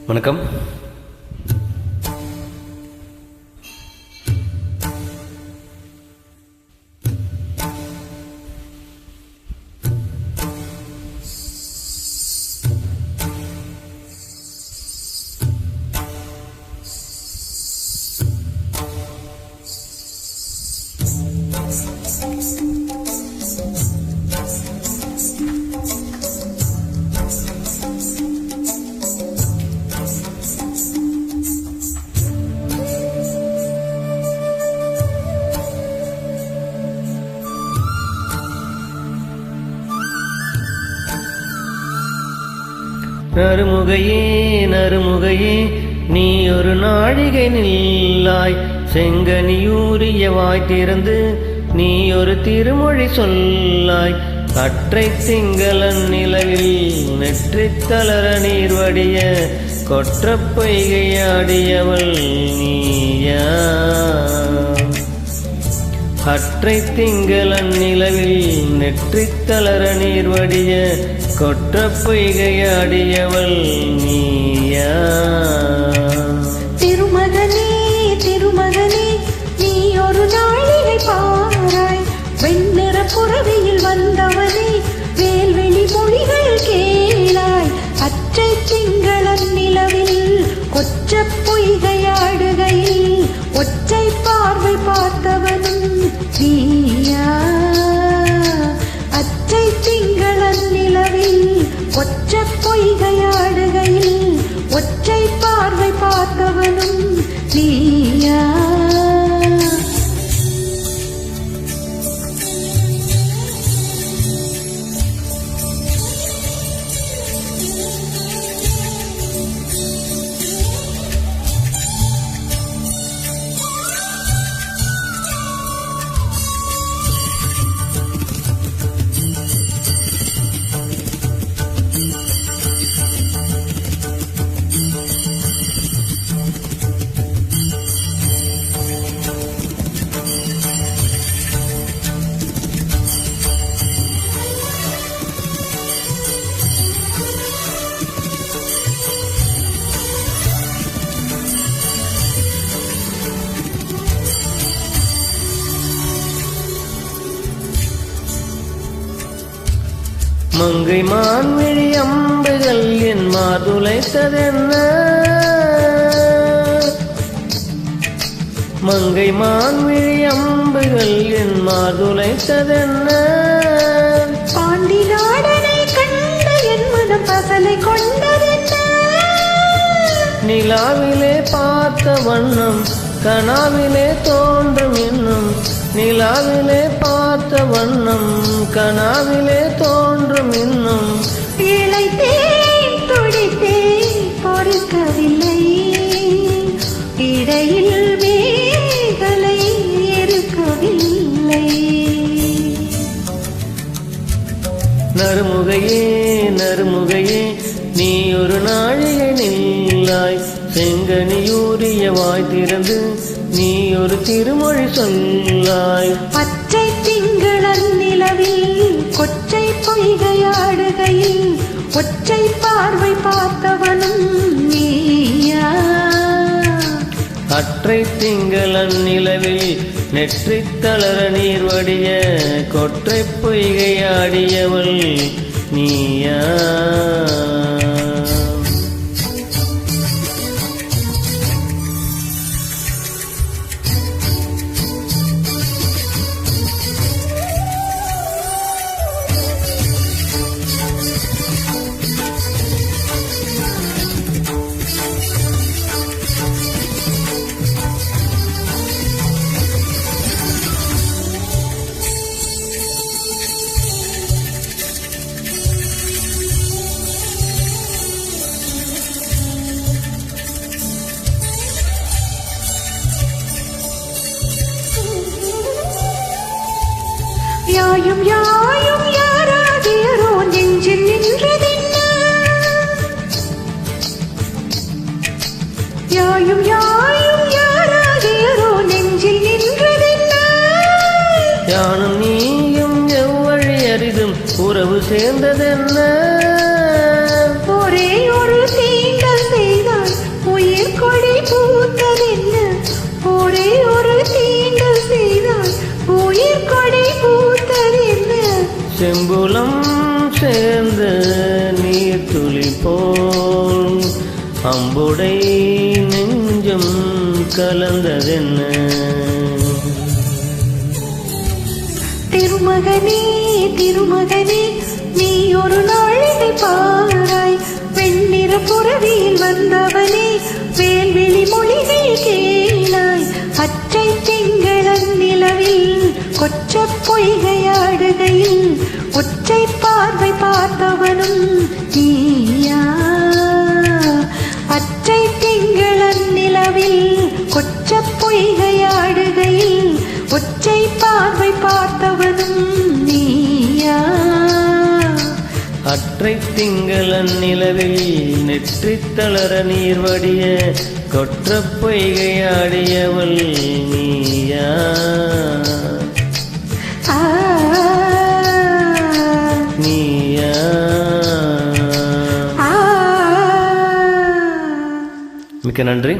வணக்கம். நறுமுகையே நறுமுகையே நீ ஒரு நாழிகை நில்லாய், செங்கனியூரிய வாய் திறந்து நீ ஒரு திருமொழி சொல்லாய். அற்றை திங்களன் நிலவில் நெற்றித் தளர நீர் வடிய கொற்ற பொய்கையாடியவள் நீயா? அற்றை திங்களன் நிலவில் நெற்றித் தளர நீர் வடிய கொற்ற பொய்கையாடியவள் நீயா? திருமகனே திருமகனே நீ ஒரு நாளிகை பாராய், வெண்ணிற புறவியில் வந்தவனே வேல்வெளி மொழிகள் கேளாய். அற்றை திங்களன் நிலவில் கொற்ற பொய்கையாடுகையில் ஒற்றை பார்வை பார்த்தவனும் நீயா? அற்றை திங்களன் நிலவில் ஒற்ற பொய்கையாடுகையில் ஒற்றை பார்வை பார்த்தவனும் நீயா? மங்கை மான்விழி அம்புகள் என் மாதுளைத்ததென்ன? மங்கை மான்விழி அம்புகள் என் மாதுளைத்ததென்ன? பாண்டி நாடனை கண்ட என் மனம் பசலை கொண்டதென்ன? நிலாவிலே பார்த்த வண்ணம் கனாவிலே தோன்றும் இன்னும், நிலாவிலே பார்த்த வண்ணம் கனாவிலே தோன்றும் இன்னும். இழைத்தேன் துடித்தேன் பொறுக்கவில்லை, இடையில் மேகலை இருக்கவில்லை. நறுமுகையே நறுமுகையே நீ ஒரு நாழிகை நில்லாய், செங்கனியூரிய வாய் திறந்து நீ ஒரு திருமொழி சொல்லாய். அற்றை திங்களன் நிலவில் கொற்றை பொய்கையாடுகையில் ஒற்றை பார்வை பார்த்தவனும் நீயா? அற்றை திங்களன் நிலவில் நெற்றித் தளர நீர் வடிய கொற்றை பொய்கையாடியவள் நீயா? யாயும் யாயும் யாராகியரோ நெஞ்சில் நின்றதென்ன? யாயும் யாயும் யாராகியரோ நெஞ்சில் நின்றதென்ன? யானும் நீயும் எவ்வழி அரிதும் உறவு சேர்ந்ததென்ன? ஒரே ஒரு தீண்டல் செய்தால் செம்புலம் சேர்ந்த நீர் துளி போல் அம்புடை நெஞ்சம் கலந்ததென்ன. திருமகனே திருமகனே நீ ஒரு நாளினை பாராய், வெண்ணிற புறவியில் வந்தவனே வேல்விழி மொழிகள் கேளாய். அற்றை திங்களன் நிலவில் கொச்சப் பொய்கையாடுகையில் ஒற்றை பார்வை பார்த்தவனும் நீயா. அற்றை திங்களன் நிலவில் கொச்சப் பொய்கையாடுகையில் ஒற்றை பார்வை பார்த்தவனும் நீயா. அற்றை திங்களன் நிலவில் நெற்றி தளர நீர் வடிய கொற்ற பொய்கையாடியவள் நீயா. நீயா. மிக்க நன்றி.